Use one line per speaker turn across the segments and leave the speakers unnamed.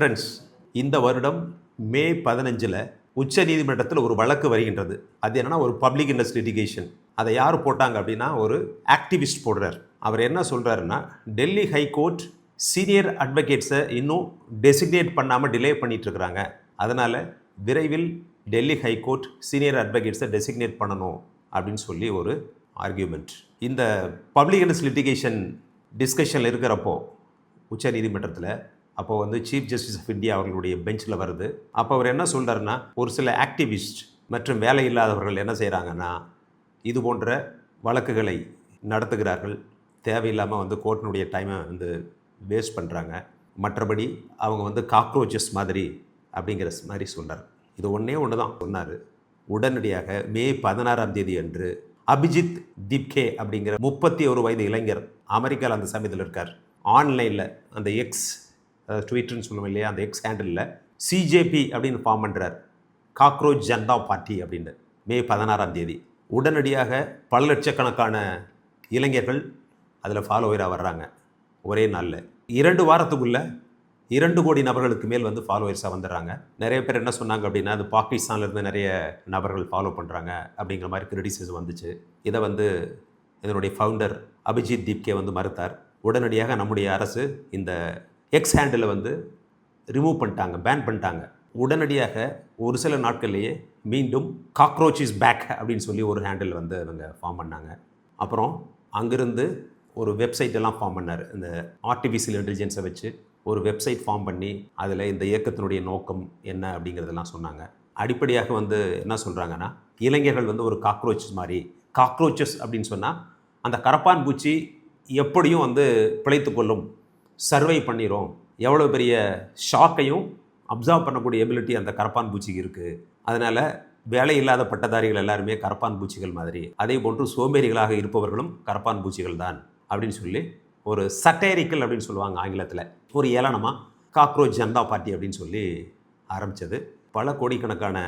Friends, இந்த வருடம் மே 15 உச்ச நீதிமன்றத்தில் ஒரு வழக்கு வருகின்றது. அது என்னன்னா ஒரு பப்ளிக் இன்ட்ரெஸ்ட் லிட்டிகேஷன். அதை யார் போட்டாங்க அப்படின்னா ஒரு ஆக்டிவிஸ்ட் போடுறார். அவர் என்ன சொல்றாருன்னா, டெல்லி ஹைகோர்ட் சீனியர் அட்வொகேட்ஸை இன்னும் டெசிக்னேட் பண்ணாமல் டிலே பண்ணிட்டு இருக்கிறாங்க. அதனால விரைவில் டெல்லி ஹைகோர்ட் சீனியர் அட்வொகேட்ஸை டெசிக்னேட் பண்ணணும் அப்படின்னு சொல்லி ஒரு ஆர்கியூமெண்ட். இந்த பப்ளிக் இன்ட்ரெஸ்ட் லிட்டிகேஷன் டிஸ்கஷனில் இருக்கிறப்போ உச்ச நீதிமன்றத்தில் அப்போ சீஃப் ஜஸ்டிஸ் ஆஃப் இந்தியா அவர்களுடைய பெஞ்சில் வருது. அப்போ அவர் என்ன சொல்கிறாருன்னா, ஒரு சில ஆக்டிவிஸ்ட் மற்றும் வேலை இல்லாதவர்கள் என்ன செய்கிறாங்கன்னா, இது போன்ற வழக்குகளை நடத்துகிறார்கள். தேவையில்லாமல் கோர்ட்டினுடைய டைமை வேஸ்ட் பண்ணுறாங்க. மற்றபடி அவங்க காக்ரோச்சஸ் மாதிரி அப்படிங்கிற மாதிரி சொல்கிறார். இது ஒன்று தான் சொன்னார். உடனடியாக மே 16 அன்று அபிஜித் தீப்கே அப்படிங்கிற 31 வயது இளைஞர், அமெரிக்காவில் அந்த சமயத்தில் இருக்கார், ஆன்லைனில் அந்த எக்ஸ் ட்விட்டர்னு சொல்லுவோம் இல்லையா, அந்த எக்ஸ் ஹேண்டிலில் சிஜேபி அப்படின்னு ஃபார்ம் பண்ணுறார், காக்ரோச் ஜனதா பார்ட்டி அப்படின்னு. மே 16 உடனடியாக பல லட்சக்கணக்கான இளைஞர்கள் அதில் ஃபாலோவராக வர்றாங்க. ஒரே நாளில் 2 வாரத்துக்குள்ளே 2 கோடி நபர்களுக்கு மேல் ஃபாலோவர்ஸாக வந்துடுறாங்க. நிறைய பேர் என்ன சொன்னாங்க அப்படின்னா, அது பாகிஸ்தான்லேருந்து நிறைய நபர்கள் ஃபாலோ பண்ணுறாங்க அப்படிங்கிற மாதிரி கிரிட்டிசிசம் வந்துச்சு. இதை இதனுடைய ஃபவுண்டர் அபிஜித் தீப்கே மறுத்தார். உடனடியாக நம்முடைய அரசு இந்த எக்ஸ் ஹேண்டில் ரிமூவ் பண்ணிட்டாங்க, பேன் பண்ணிட்டாங்க. உடனடியாக ஒரு சில நாட்கள்லேயே மீண்டும் காக்ரோச் இஸ் பேக் அப்படின்னு சொல்லி ஒரு ஹேண்டில் அவங்க ஃபார்ம் பண்ணாங்க. அப்புறம் அங்கிருந்து ஒரு வெப்சைட் எல்லாம் ஃபார்ம் பண்ணார். இந்த ஆர்டிஃபிஷியல் இன்டெலிஜென்ஸை வச்சு ஒரு வெப்சைட் ஃபார்ம் பண்ணி அதில் இந்த இயக்கத்தினுடைய நோக்கம் என்ன அப்படிங்கிறதெல்லாம் சொன்னாங்க. அடிப்படையாக என்ன சொல்கிறாங்கன்னா, இளைஞர்கள் ஒரு காக்ரோச் மாதிரி, காக்ரோச்சஸ் அப்படின்னு சொன்னால் அந்த கரப்பான் பூச்சி எப்படியும் பிழைத்து கொள்ளும், சர்வை பண்ணிடும், எவ்வளோ பெரிய ஷாக்கையும் அப்சர்வ் பண்ணக்கூடிய எபிலிட்டி அந்த கரப்பான் பூச்சிக்கு இருக்குது. அதனால் வேலை இல்லாத பட்டதாரிகள் எல்லாருமே கரப்பான் பூச்சிகள் மாதிரி, அதே போன்று சோம்பேறிகளாக இருப்பவர்களும் கரப்பான் பூச்சிகள் தான் அப்படின்னு சொல்லி ஒரு சட்டேரிக்கல் அப்படின்னு சொல்லுவாங்க ஆங்கிலத்தில், ஒரு ஏளனமாக காக்ரோச் ஜனதா பார்ட்டி அப்படின்னு சொல்லி ஆரம்பித்தது. பல கோடிக்கணக்கான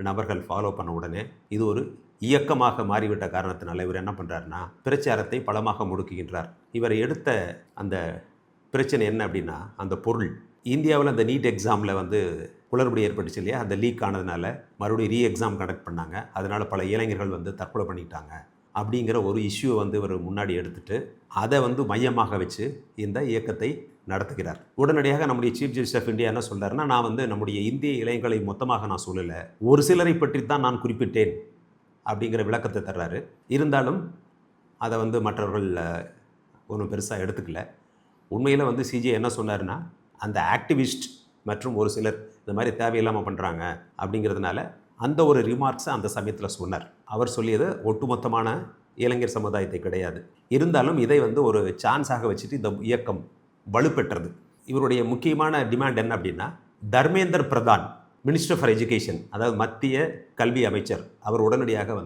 நபர்கள் ஃபாலோ பண்ண உடனே இது ஒரு இயக்கமாக மாறிவிட்ட காரணத்தினால இவர் என்ன பண்ணுறாருன்னா, பிரச்சாரத்தை பலமாக முடுக்குகின்றார். இவர் எடுத்த அந்த பிரச்சனை என்ன அப்படின்னா, அந்த பொருள் இந்தியாவில் அந்த நீட் எக்ஸாமில் குளறுபடி ஏற்பட்டுச்சு இல்லையா, அந்த லீக் ஆனதுனால மறுபடியும் எக்ஸாம் கண்டக்ட் பண்ணாங்க. அதனால் பல இளைஞர்கள் தற்கொலை பண்ணிட்டாங்க அப்படிங்கிற ஒரு இஷ்யூவை இவர் முன்னாடி எடுத்துகிட்டு அதை மையமாக வச்சு இந்த இயக்கத்தை நடத்துகிறார். உடனடியாக நம்முடைய சீஃப் ஜஸ்டிஸ் ஆஃப் இந்தியா என்ன சொல்கிறாருன்னா, நான் நம்முடைய இந்திய இளைஞர்களை மொத்தமாக நான் சொல்லலை, ஒரு சிலரை பற்றி தான் நான் குறிப்பிட்டேன் அப்படிங்கிற விளக்கத்தை தர்றாரு. இருந்தாலும் அதை மற்றவர்கள் ஒன்றும் பெருசாக எடுத்துக்கல. உண்மையில் சிஜே என்ன சொன்னார்னா, அந்த ஆக்டிவிஸ்ட் மற்றும் ஒரு சிலர் இந்த மாதிரி தேவையில்லாமல் பண்ணுறாங்க அப்படிங்கிறதுனால அந்த ஒரு ரிமார்க்ஸை அந்த சமயத்தில் சொன்னார். அவர் சொல்லியது ஒட்டுமொத்தமான இளைஞர் சமுதாயத்தை கிடையாது. இருந்தாலும் இதை ஒரு சான்ஸாக வச்சுட்டு இந்த இயக்கம் வலுப்பெற்றது. இவருடைய முக்கியமான டிமாண்ட் என்ன அப்படின்னா, Dharmendra Pradhan, minister for education, அதாவது மத்திய கல்வி அமைச்சர், அவர் உடனடியாக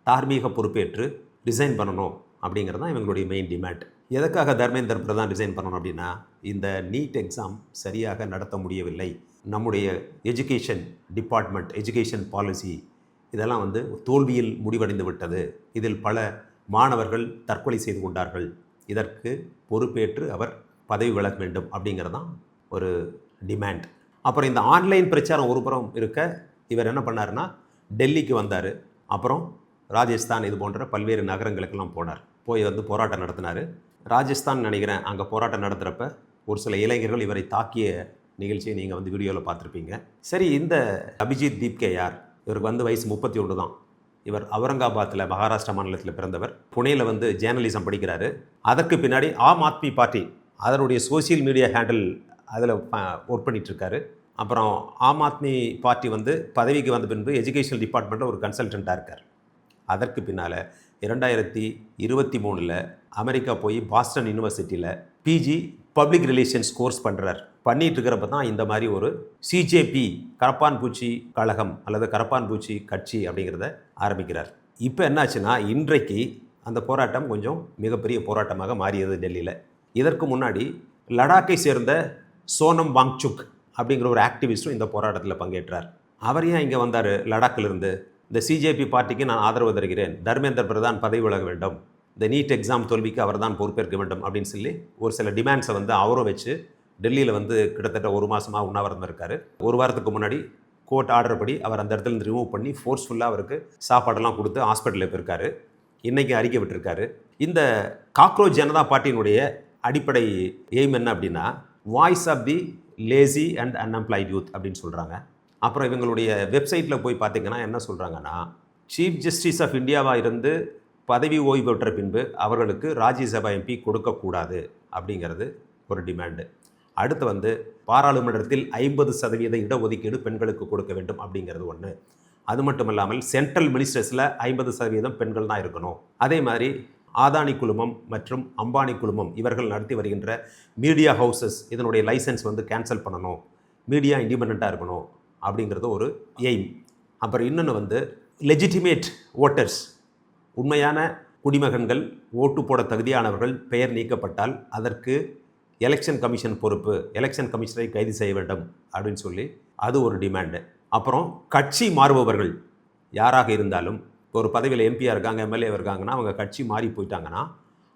தார்மீக பொறுப்பேற்று ரிசைன் பண்ணணும் அப்படிங்கிறது தான் இவங்களுடைய மெயின் டிமாண்ட். எதுக்காக தர்மேந்திர பிரதான் ரிசைன் பண்ணணும் அப்படின்னா, இந்த நீட் எக்ஸாம் சரியாக நடத்த முடியவில்லை, நம்முடைய எஜுகேஷன் டிபார்ட்மெண்ட், எஜுகேஷன் பாலிசி இதெல்லாம் தோல்வியில் முடிவடைந்து விட்டது, இதில் பல மாணவர்கள் தற்கொலை செய்து கொண்டார்கள், இதற்கு பொறுப்பேற்று அவர் பதவி விலக வேண்டும் அப்படிங்கிறது தான் ஒரு டிமாண்ட். அப்புறம் இந்த ஆன்லைன் பிரச்சாரம் ஒரு புறம் இருக்க, இவர் என்ன பண்ணார்னா, டெல்லிக்கு வந்தார். அப்புறம் ராஜஸ்தான் இது போன்ற பல்வேறு நகரங்களுக்கெல்லாம் போனார். போய் போராட்டம் நடத்தினார். ராஜஸ்தான் நினைக்கிறேன், அங்கே போராட்டம் நடத்துகிறப்ப ஒரு சில இளைஞர்கள் இவரை தாக்கிய நிகழ்ச்சியை நீங்கள் வீடியோவில் பார்த்துருப்பீங்க. சரி, இந்த அபிஜித் தீப்கே யார்? இவருக்கு வயசு 31 தான். இவர் அவுரங்காபாத்தில் மகாராஷ்டிரா மாநிலத்தில் பிறந்தவர். புனேயில் ஜேர்னலிசம் படிக்கிறாரு. அதற்கு பின்னாடி ஆம் ஆத்மி பார்ட்டி அதனுடைய சோசியல் மீடியா ஹேண்டில் அதில் ஒர்க் பண்ணிகிட்ருக்காரு. அப்புறம் ஆம் ஆத்மி பார்ட்டி பதவிக்கு வந்த பின்பு எஜுகேஷனல் டிபார்ட்மெண்ட்டில் ஒரு கன்சல்டண்ட்டாக இருக்கார். அதற்கு பின்னால் 2023 அமெரிக்கா போய் பாஸ்டன் யூனிவர்சிட்டியில் பிஜி பப்ளிக் ரிலேஷன்ஸ் கோர்ஸ் பண்ணுறார். பண்ணிகிட்டு இருக்கிறப்ப தான் இந்த மாதிரி ஒரு சிஜேபி, கரப்பான் பூச்சி கழகம் அல்லது கரப்பான் பூச்சி கட்சி அப்படிங்கிறத ஆரம்பிக்கிறார். இப்போ என்னாச்சுன்னா, இன்றைக்கு அந்த போராட்டம் கொஞ்சம் மிகப்பெரிய போராட்டமாக மாறியது டெல்லியில். இதற்கு முன்னாடி லடாக்கை சேர்ந்த சோனம் வாங்சுக் அப்படிங்கிற ஒரு ஆக்டிவிஸ்டும் இந்த போராட்டத்தில் பங்கேற்றார். அவர் ஏன் இங்கே வந்தார்? லடாக்கிலிருந்து இந்த சிஜேபி பார்ட்டிக்கு நான் ஆதரவு தருகிறேன், தர்மேந்திர பிரதான் பதவி விலக வேண்டும், இந்த நீட் எக்ஸாம் தோல்விக்கு அவர் தான் பொறுப்பேற்க வேண்டும் அப்படின்னு சொல்லி ஒரு சில டிமாண்ட்ஸை அவரும் வச்சு டெல்லியில் வந்து கிட்டத்தட்ட ஒரு மாதமாக உண்ணாவிரதம் இருக்கார். ஒரு வாரத்துக்கு முன்னாடி கோர்ட் ஆர்டர் படி அவர் அந்த இடத்துல ரிமூவ் பண்ணி ஃபோர்ஸ்ஃபுல்லாக அவருக்கு சாப்பாடெல்லாம் கொடுத்து ஹாஸ்பிட்டலில் போயிருக்காரு. இன்றைக்கி அறிக்கை விட்டுருக்காரு. இந்த காக்ரோச் ஜனதா பார்ட்டியினுடைய அடிப்படை எய்ம் என்ன அப்படின்னா, voice of the lazy and unemployed youth அப்படின்னு சொல்கிறாங்க. அப்புறம் இவங்களுடைய வெப்சைட்டில் போய் பார்த்தீங்கன்னா என்ன சொல்கிறாங்கன்னா, சீஃப் ஜஸ்டிஸ் ஆஃப் இந்தியாவாக இருந்து பதவி ஓய்வு பெற்ற பின்பு அவர்களுக்கு ராஜ்யசபா எம்பி கொடுக்கக்கூடாது அப்படிங்கிறது ஒரு டிமாண்டு. அடுத்து வந்து பாராளுமன்றத்தில் 50% இடஒதுக்கீடு பெண்களுக்கு கொடுக்க வேண்டும் அப்படிங்கிறது ஒன்று. அது மட்டும் இல்லாமல் சென்ட்ரல் மினிஸ்டர்ஸில் 50% பெண்கள் தான் இருக்கணும். அதே மாதிரி ஆதானி குழுமம் மற்றும் அம்பானி குழுமம் இவர்கள் நடத்தி வருகின்ற மீடியா ஹவுசஸ் இதனுடைய லைசன்ஸ் வந்து கேன்சல் பண்ணணும், மீடியா இண்டிபெண்ட்டாக இருக்கணும் அப்படிங்கிறது ஒரு எய்ம். அப்புறம் இன்னொன்று வந்து லெஜிட்டிமேட் ஓட்டர்ஸ், உண்மையான குடிமகன்கள் ஓட்டு போட தகுதியானவர்கள் பெயர் நீக்கப்பட்டால் அதற்கு எலெக்ஷன் கமிஷன் பொறுப்பு, எலெக்ஷன் கமிஷனரை கைது செய்ய வேண்டும் அப்படின்னு சொல்லி அது ஒரு டிமாண்டு. அப்புறம் கட்சி மாறுபவர்கள் யாராக இருந்தாலும், இப்போ ஒரு பதவியில் எம்பியாக இருக்காங்க, எம்எல்ஏ இருக்காங்கன்னா, அவங்க கட்சி மாறி போயிட்டாங்கன்னா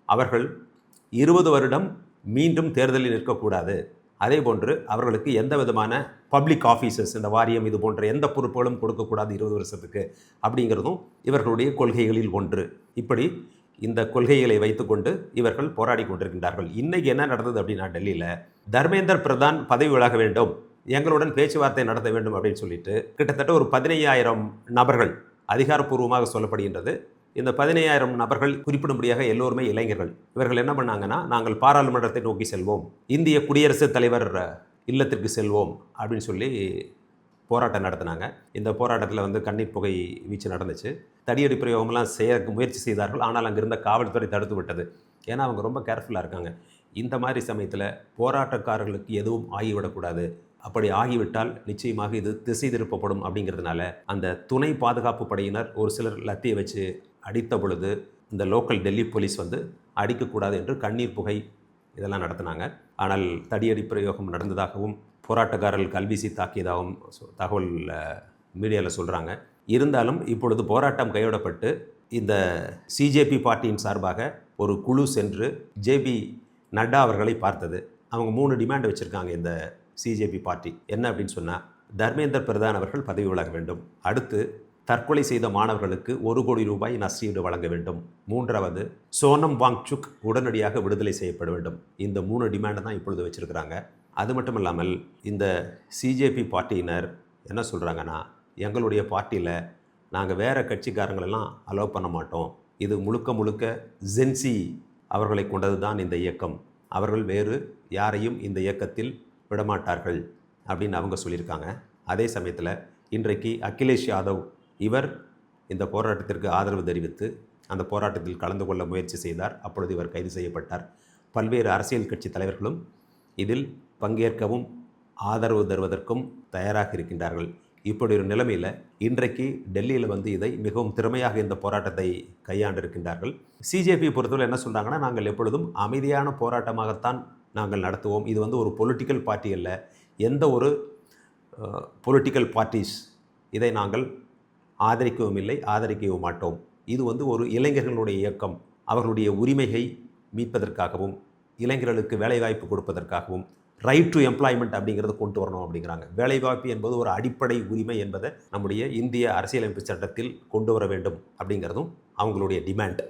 அவர்கள் 20 வருடம் மீண்டும் தேர்தலில் நிற்கக்கூடாது. அதே போன்று அவர்களுக்கு எந்த விதமான பப்ளிக் ஆஃபீஸஸ், இந்த வாரியம் இது போன்ற எந்த பொறுப்புகளும் கொடுக்கக்கூடாது 20 வருஷத்துக்கு அப்படிங்கிறதும் இவர்களுடைய கொள்கைகளில் ஒன்று. இப்படி இந்த கொள்கைகளை வைத்துக்கொண்டு இவர்கள் போராடி கொண்டிருக்கின்றார்கள். இன்றைக்கி என்ன நடந்தது அப்படின்னா, டெல்லியில் தர்மேந்தர் பிரதான் பதவி விலக வேண்டும், எங்களுடன் பேச்சுவார்த்தை நடத்த வேண்டும் அப்படின்னு சொல்லிட்டு கிட்டத்தட்ட ஒரு 15,000 நபர்கள் அதிகாரப்பூர்வமாக சொல்லப்படுகின்றது. இந்த 15,000 நபர்கள் குறிப்பிடும்படியாக எல்லோருமே இளைஞர்கள். இவர்கள் என்ன பண்ணாங்கன்னா, நாங்கள் பாராளுமன்றத்தை நோக்கி செல்வோம், இந்திய குடியரசுத் தலைவர் இல்லத்திற்கு செல்வோம் அப்படின்னு சொல்லி போராட்டம் நடத்தினாங்க. இந்த போராட்டத்தில் வந்து கண்ணீர் புகை வீச்சு நடந்துச்சு. தடியடி பிரயோகம்லாம் செய்ய முயற்சி செய்தார்கள். ஆனால் அங்கே இருந்த காவல்துறை தடுத்து விட்டது. ஏன்னா அவங்க ரொம்ப கேர்ஃபுல்லாக இருக்காங்க. இந்த மாதிரி சமயத்தில் போராட்டக்காரர்களுக்கு எதுவும் ஆகிவிடக்கூடாது, அப்படி ஆகிவிட்டால் நிச்சயமாக இது திசை திருப்பப்படும் அப்படிங்கிறதுனால அந்த துணை பாதுகாப்பு படையினர் ஒரு சிலர் லத்தியை வச்சு அடித்த பொழுது இந்த லோக்கல் டெல்லி போலீஸ் வந்து அடிக்கக்கூடாது என்று கண்ணீர் புகை இதெல்லாம் நடத்தினாங்க. ஆனால் தடியடி பிரயோகம் நடந்ததாகவும் போராட்டக்காரர்கள் கல்வீசி தாக்கியதாகவும் தகவல் மீடியாவில் சொல்கிறாங்க. இருந்தாலும் இப்பொழுது போராட்டம் கைவிடப்பட்டு இந்த சிஜேபி பார்ட்டியின் சார்பாக ஒரு குழு சென்று ஜேபி நட்டா அவர்களை பார்த்தது. அவங்க 3 டிமாண்ட் வச்சுருக்காங்க இந்த சிஜேபி பார்ட்டி. என்ன அப்படின்னு சொன்னால், தர்மேந்தர் பிரதான் அவர்கள் பதவி விலக வேண்டும், அடுத்து தற்கொலை செய்த மாணவர்களுக்கு 1 கோடி ரூபாய் நஷ்டஈடு வழங்க வேண்டும், 3வது சோனம் வாங்சுக் உடனடியாக விடுதலை செய்யப்பட வேண்டும். இந்த 3 டிமாண்டை தான் இப்பொழுது வச்சுருக்கிறாங்க. அது மட்டும் இல்லாமல் இந்த சிஜேபி பார்ட்டியினர் என்ன சொல்கிறாங்கன்னா, எங்களுடைய பார்ட்டியில் நாங்கள் வேறு கட்சிக்காரங்களெல்லாம் அலோவ் பண்ண மாட்டோம், இது முழுக்க முழுக்க ஜென்சி அவர்களை கொண்டது தான் இந்த இயக்கம், அவர்கள் வேறு யாரையும் இந்த இயக்கத்தில் விடமாட்டார்கள் அப்படின்னு அவங்க சொல்லியிருக்காங்க. அதே சமயத்தில் இன்றைக்கு அகிலேஷ் யாதவ் இவர் இந்த போராட்டத்திற்கு ஆதரவு தெரிவித்து அந்த போராட்டத்தில் கலந்து கொள்ள முயற்சி செய்தார். அப்பொழுது இவர் கைது செய்யப்பட்டார். பல்வேறு அரசியல் கட்சி தலைவர்களும் இதில் பங்கேற்கவும் ஆதரவு தருவதற்கும் தயாராக இருக்கின்றார்கள். இப்படி ஒரு நிலைமையில் இன்றைக்கு டெல்லியில் வந்து இதை மிகவும் திறமையாக இந்த போராட்டத்தை கையாண்டிருக்கின்றார்கள். சிஜேபி பொறுத்தவரை என்ன சொல்கிறாங்கன்னா, நாங்கள் எப்பொழுதும் அமைதியான போராட்டமாகத்தான் நாங்கள் நடத்துவோம், இது வந்து ஒரு பொலிட்டிக்கல் பார்ட்டி அல்ல, எந்த ஒரு பொலிட்டிக்கல் பார்ட்டிஸ் இதை நாங்கள் ஆதரிக்கவும் இல்லை, ஆதரிக்கவும் மாட்டோம், இது வந்து ஒரு இளைஞர்களுடைய இயக்கம், அவர்களுடைய உரிமையை மீட்பதற்காகவும் இளைஞர்களுக்கு வேலைவாய்ப்பு கொடுப்பதற்காகவும் ரைட் டு எம்ப்ளாய்மெண்ட் அப்படிங்கிறத கொண்டு வரணும் அப்படிங்கிறாங்க. வேலைவாய்ப்பு என்பது ஒரு அடிப்படை உரிமை என்பதை நம்முடைய இந்திய அரசியலமைப்பு சட்டத்தில் கொண்டு வர வேண்டும் அப்படிங்கிறதும் அவங்களுடைய டிமாண்ட்.